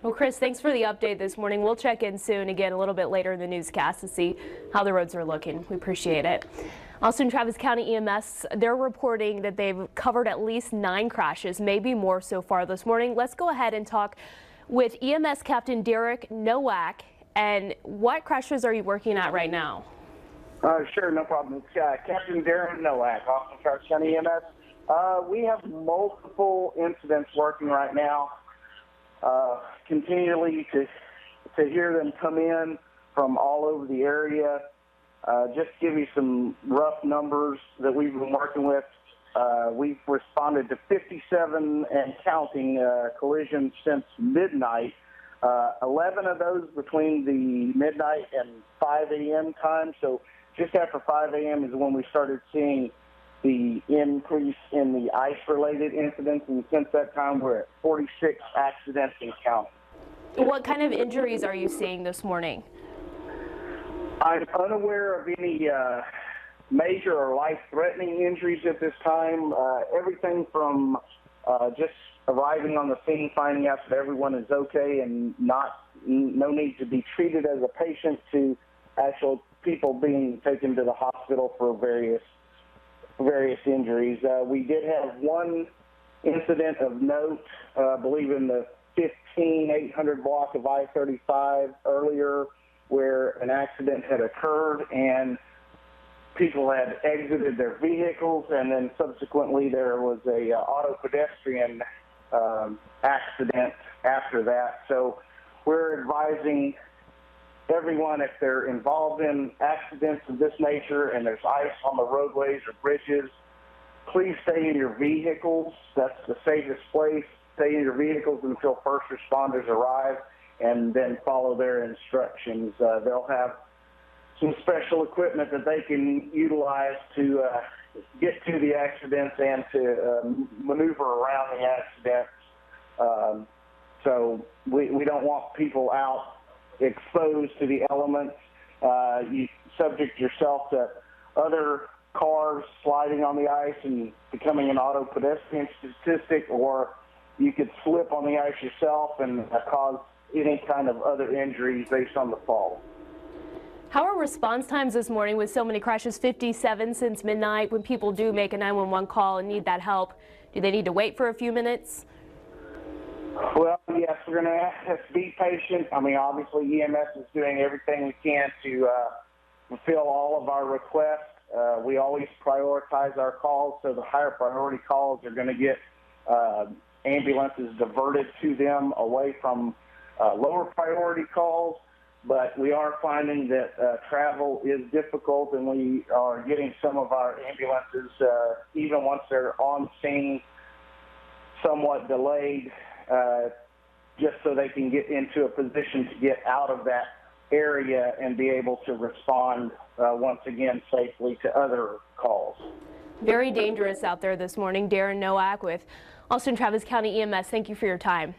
Well, Chris, thanks for the update this morning. We'll check in soon again a little bit later in the newscast to see how the roads are looking. We appreciate it. Also in Travis County EMS, they're reporting that they've covered at least 9 crashes, maybe more so far this morning. Let's go ahead and talk with EMS Captain Darren Noak. And what crashes are you working at right now? Sure, no problem. It's Captain Darren Noak, Austin Travis County EMS. We have multiple incidents working right now. Continually to hear them come in from all over the area. Just to give you some rough numbers that we've been working with, we've responded to 57 and counting collisions since midnight. 11 of those between the midnight and 5 a.m. time. So just after 5 a.m. is when we started seeing the increase in the ice-related incidents, and since that time we're at 46 accidents and counting. What kind of injuries are you seeing this morning? I'm unaware of any major or life-threatening injuries at this time. Everything from just arriving on the scene, finding out that everyone is okay and no need to be treated as a patient, to actual people being taken to the hospital for various injuries. We did have one incident of note, I believe in the 15800 block of I-35 earlier, where an accident had occurred and people had exited their vehicles, and then subsequently there was a auto pedestrian accident after that. So we're advising everyone, if they're involved in accidents of this nature and there's ice on the roadways or bridges, please stay in your vehicles. That's the safest place. Stay in your vehicles until first responders arrive, and then follow their instructions. They'll have some special equipment that they can utilize to get to the accidents and to maneuver around the accidents. So we don't want people out exposed to the elements. You subject yourself to other cars sliding on the ice and becoming an auto pedestrian statistic, or you could slip on the ice yourself and cause any kind of other injuries based on the fall. How are response times this morning with so many crashes, 57 since midnight? When people do make a 911 call and need that help, do they need to wait for a few minutes? Well, yes, we're going to have to be patient. I mean, obviously EMS is doing everything we can to fulfill all of our requests. We always prioritize our calls, so the higher priority calls are going to get ambulances diverted to them away from lower priority calls. But we are finding that travel is difficult, and we are getting some of our ambulances, even once they're on scene, somewhat delayed, just so they can get into a position to get out of that area and be able to respond once again safely to other calls. Very dangerous out there this morning. Darren Noak with Austin Travis County EMS, thank you for your time.